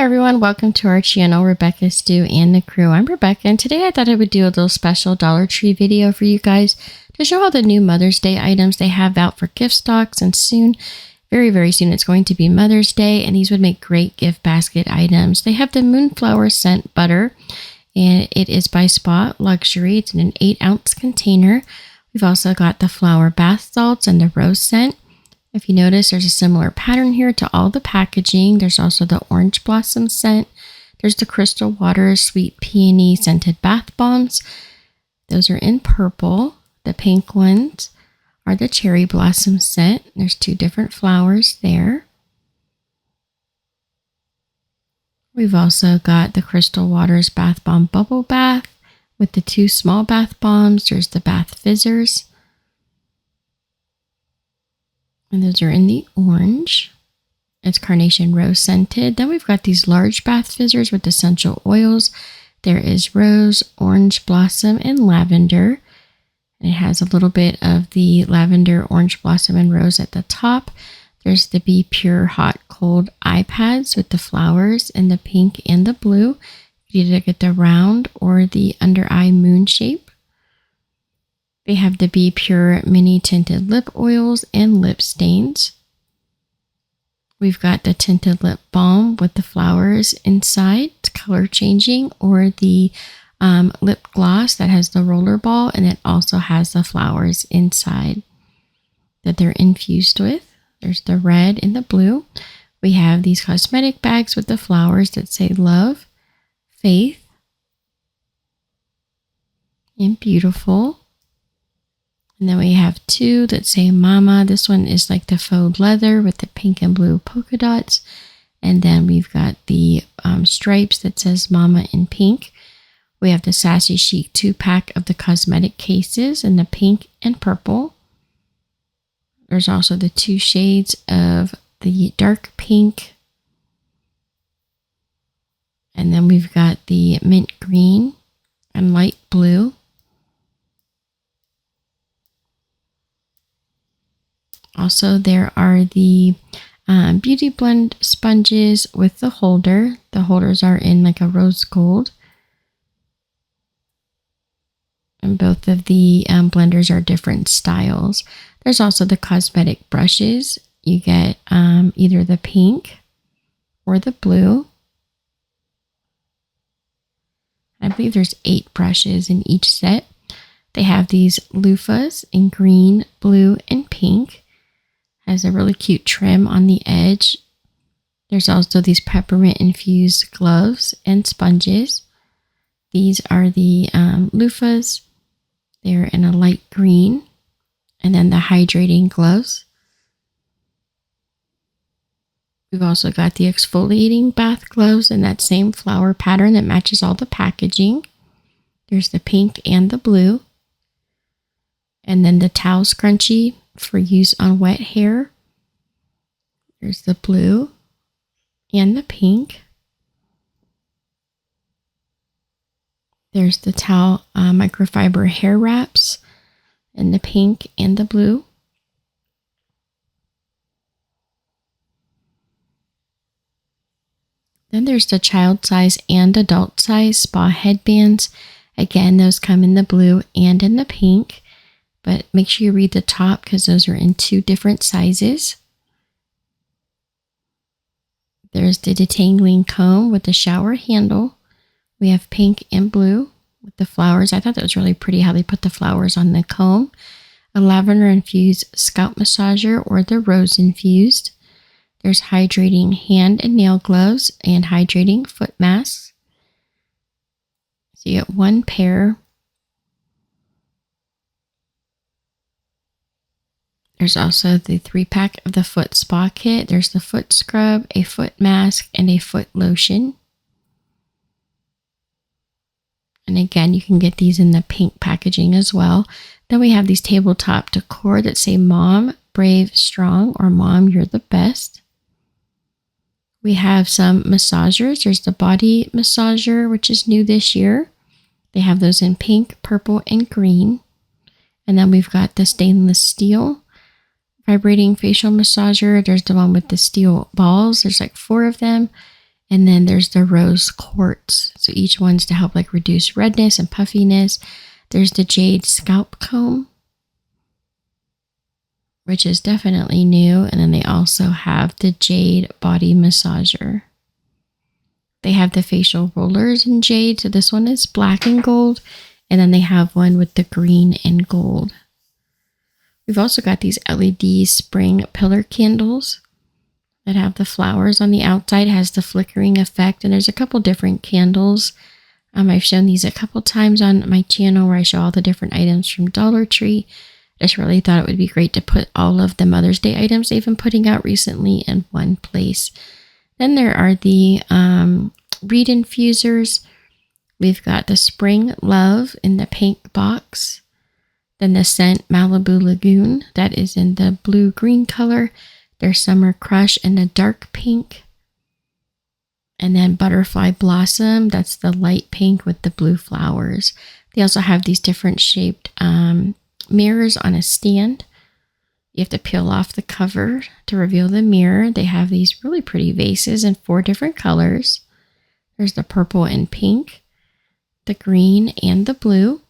everyone, welcome to our channel, Rebecca Stu and the crew. I'm Rebecca, and today I thought I would do a little special Dollar Tree video for you guys to show all the new Mother's Day items they have out for gift stocks, and soon, very soon, it's going to be Mother's Day, and these would make great gift basket items. They have the Moonflower Scent Butter, and it is by Spa Luxury. It's in an 8-ounce container. We've also got the flower bath salts and the rose scent. If you notice, there's a similar pattern here to all the packaging. There's also the orange blossom scent. There's the crystal water sweet peony scented bath bombs. Those are in purple. The pink ones are the cherry blossom scent. There's 2 different flowers there. We've also got the Crystal Waters Bath Bomb Bubble Bath with the 2 small bath bombs. There's the bath fizzers. And those are in the orange. It's carnation rose scented. Then we've got these large bath fizzers with essential oils. There is rose, orange blossom, and lavender. And it has a little bit of the lavender, orange blossom, and rose at the top. There's the Be Pure Hot Cold eye pads with the flowers in the pink and the blue. You either get the round or the under eye moon shape. They have the Be Pure mini tinted lip oils and lip stains. We've got the tinted lip balm with the flowers inside. It's color changing, or the lip gloss that has the roller ball, and it also has the flowers inside that they're infused with. There's the red and the blue. We have these cosmetic bags with the flowers that say love, faith, and beautiful. And then we have 2 that say Mama. This one is like the faux leather with the pink and blue polka dots. And then we've got the stripes that says Mama in pink. We have the Sassy Chic 2-pack of the cosmetic cases in the pink and purple. There's also the 2 shades of the dark pink. And then we've got the mint green and light blue. Also, there are the Beauty Blend sponges with the holder. The holders are in like a rose gold. And both of the blenders are different styles. There's also the cosmetic brushes. You get either the pink or the blue. I believe there's 8 brushes in each set. They have these loofahs in green, blue, and pink. Has a really cute trim on the edge. There's also these peppermint infused gloves and sponges. These are the loofahs. They're in a light green. And then the hydrating gloves. We've also got the exfoliating bath gloves in that same flower pattern that matches all the packaging. There's the pink and the blue. And then the towel scrunchie for use on wet hair. There's the blue and the pink. There's the towel microfiber hair wraps in the pink and the blue. Then there's the child size and adult size spa headbands. Again, those come in the blue and in the pink. But make sure you read the top because those are in 2 different sizes. There's the detangling comb with the shower handle. We have pink and blue with the flowers. I thought that was really pretty how they put the flowers on the comb. A lavender infused scalp massager or the rose infused. There's hydrating hand and nail gloves and hydrating foot masks. So you get 1 pair. There's also the 3-pack of the foot spa kit. There's the foot scrub, a foot mask, and a foot lotion. And again, you can get these in the pink packaging as well. Then we have these tabletop decor that say Mom, Brave, Strong, or Mom, You're the Best. We have some massagers. There's the body massager, which is new this year. They have those in pink, purple, and green. And then we've got the stainless steel vibrating facial massager. There's the one with the steel balls. There's like 4 of them. And then there's the rose quartz. So each one's to help like reduce redness and puffiness. There's the jade scalp comb, which is definitely new. And then they also have the jade body massager. They have the facial rollers in jade. So this one is black and gold. And then they have one with the green and gold. We've also got these LED spring pillar candles that have the flowers on the outside. It has the flickering effect. And there's a couple different candles. I've shown these a couple times on my channel where I show all the different items from Dollar Tree. I just really thought it would be great to put all of the Mother's Day items they've been putting out recently in one place. Then there are the reed infusers. We've got the Spring Love in the pink box. Then the scent Malibu Lagoon, that is in the blue-green color. There's Summer Crush in the dark pink. And then Butterfly Blossom, that's the light pink with the blue flowers. They also have these different shaped mirrors on a stand. You have to peel off the cover to reveal the mirror. They have these really pretty vases in 4 different colors. There's the purple and pink, the green, and the blue.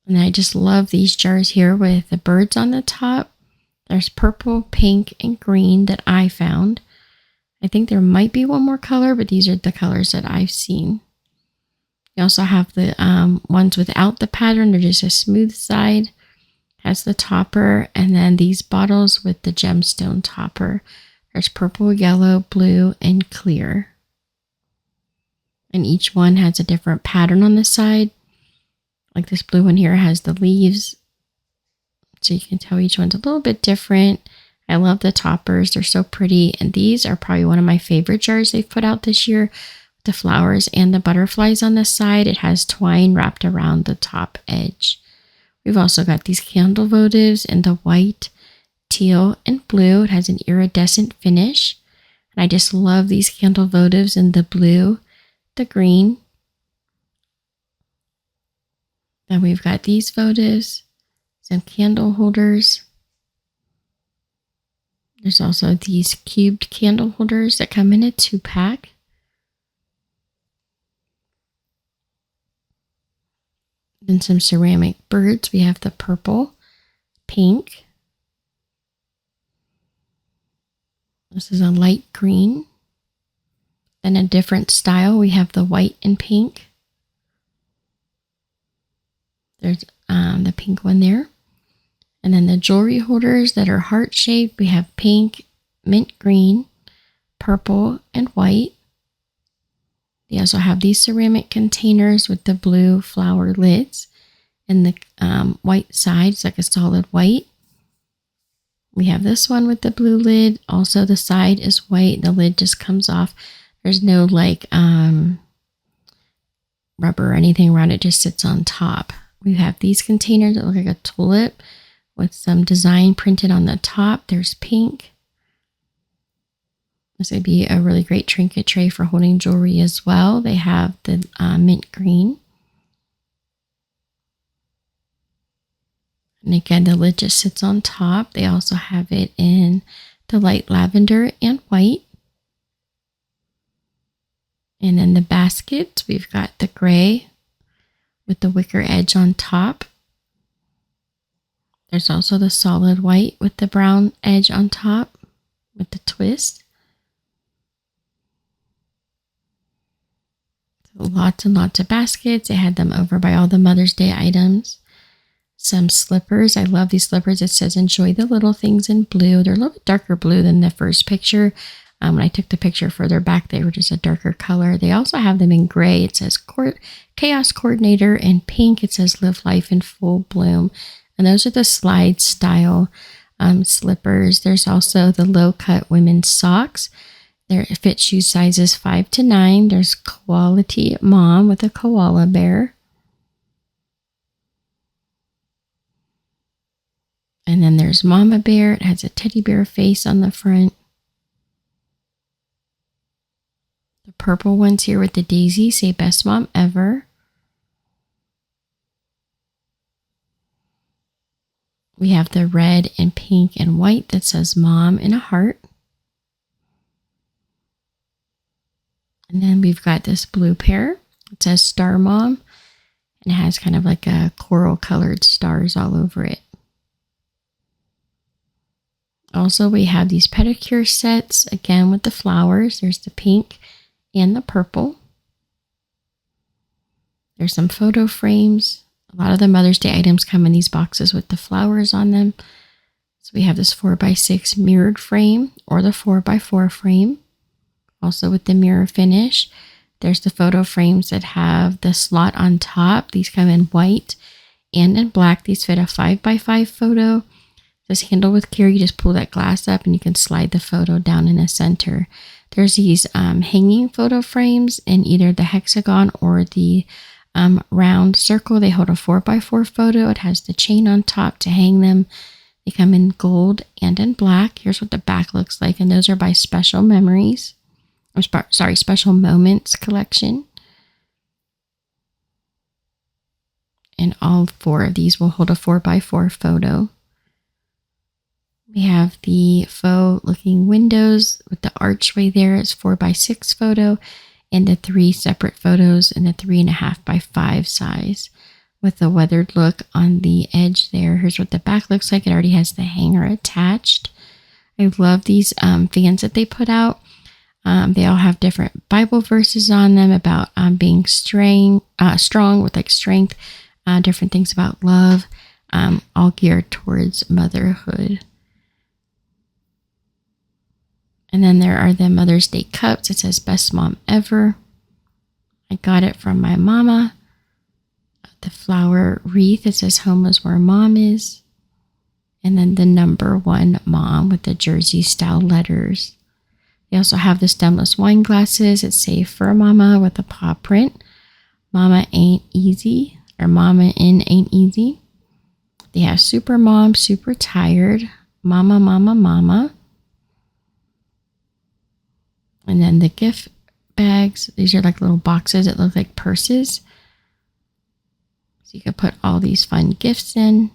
And I just love these jars here with the birds on the top. There's purple, pink, and green that I found. I think there might be one more color, but these are the colors that I've seen. You also have the ones without the pattern. They're just a smooth side. Has the topper. And then these bottles with the gemstone topper. There's purple, yellow, blue, and clear. And each one has a different pattern on the side. Like this blue one here has the leaves. So you can tell each one's a little bit different. I love the toppers. They're so pretty. And these are probably one of my favorite jars they've put out this year. The flowers and the butterflies on the side. It has twine wrapped around the top edge. We've also got these candle votives in the white, teal, and blue. It has an iridescent finish. And I just love these candle votives in the blue, the green. Then we've got these votives, some candle holders. There's also these cubed candle holders that come in a 2-pack. Then some ceramic birds. We have the purple, pink. This is a light green. Then a different style. We have the white and pink. There's the pink one there. And then the jewelry holders that are heart-shaped. We have pink, mint green, purple, and white. They also have these ceramic containers with the blue flower lids and the white side. It's like a solid white. We have this one with the blue lid. Also, the side is white. The lid just comes off. There's no like rubber or anything around it. It just sits on top. We have these containers that look like a tulip with some design printed on the top. There's pink. This would be a really great trinket tray for holding jewelry as well. They have the mint green. And again, the lid just sits on top. They also have it in the light lavender and white. And then the baskets, we've got the gray with the wicker edge on top. There's also the solid white with the brown edge on top with the twist. So lots and lots of baskets. They had them over by all the Mother's Day items. Some slippers. I love these slippers. It says enjoy the little things in blue. They're a little bit darker blue than the first picture. When I took the picture further back, they were just a darker color. They also have them in gray. It says Chaos Coordinator, and pink. It says Live Life in Full Bloom. And those are the slide style slippers. There's also the low cut women's socks. They fit shoe sizes 5 to 9. There's Quality Mom with a koala bear. And then there's Mama Bear. It has a teddy bear face on the front. The purple ones here with the daisy say Best Mom Ever. We have the red and pink and white that says Mom in a heart. And then we've got this blue pair. It says Star Mom. And it has kind of like a coral colored stars all over it. Also, we have these pedicure sets, again with the flowers. There's the pink and the purple. There's some photo frames. A lot of the Mother's Day items come in these boxes with the flowers on them. So we have this 4x6 mirrored frame or the 4x4 frame, also with the mirror finish. There's the photo frames that have the slot on top. These come in white and in black. These fit a 5x5 photo. This handle with care, you just pull that glass up and you can slide the photo down in the center. There's these hanging photo frames in either the hexagon or the round circle. They hold a 4x4 photo. It has the chain on top to hang them. They come in gold and in black. Here's what the back looks like. And those are by Special Memories. Special Moments collection. And all 4 of these will hold a 4x4 photo. We have the faux looking windows with the archway there. It's 4x6 photo and the 3 separate photos in the 3.5x5 size with the weathered look on the edge there. Here's what the back looks like. It already has the hanger attached. I love these fans that they put out. They all have different Bible verses on them about being strong with like strength, different things about love, all geared towards motherhood. And then there are the Mother's Day cups. It says Best Mom Ever. I got it from my mama. The flower wreath. It says Home is where Mom is. And then the number 1 mom with the Jersey style letters. They also have the stemless wine glasses. It's Save for Mama with a paw print. Mama Ain't Easy, or Mama In Ain't Easy. They have Super Mom, Super Tired, Mama, Mama, Mama. And then the gift bags. These are like little boxes that look like purses. So you can put all these fun gifts in.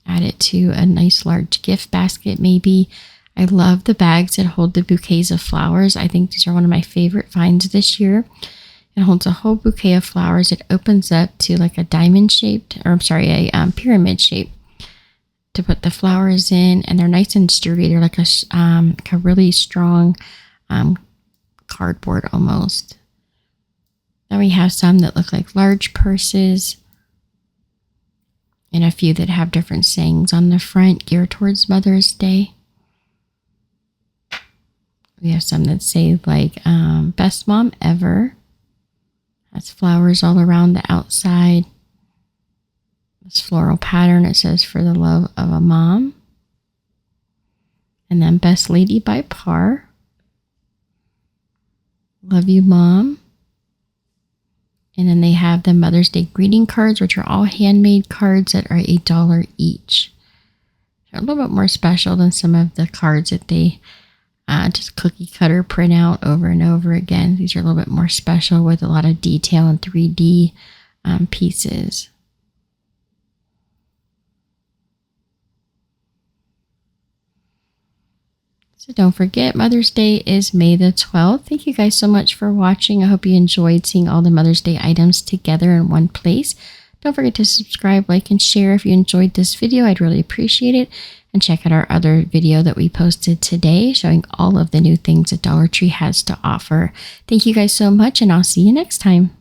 Add it to a nice large gift basket maybe. I love the bags that hold the bouquets of flowers. I think these are one of my favorite finds this year. It holds a whole bouquet of flowers. It opens up to like a diamond shaped, or I'm sorry, a pyramid shape to put the flowers in. And they're nice and sturdy. They're like a really strong cardboard almost. Then we have some that look like large purses and a few that have different sayings on the front geared towards Mother's Day. We have some that say like Best Mom Ever. That's flowers all around the outside. This floral pattern, it says For the Love of a Mom. And then Best Lady by Par. Love You Mom. And then they have the Mother's Day greeting cards, which are all handmade cards that are $1 each. They're a little bit more special than some of the cards that they just cookie cutter print out over and over again. These are a little bit more special with a lot of detail and 3D pieces. So don't forget, Mother's Day is May the 12th. Thank you guys so much for watching. I hope you enjoyed seeing all the Mother's Day items together in one place. Don't forget to subscribe, like, and share if you enjoyed this video. I'd really appreciate it. And check out our other video that we posted today showing all of the new things that Dollar Tree has to offer. Thank you guys so much, and I'll see you next time.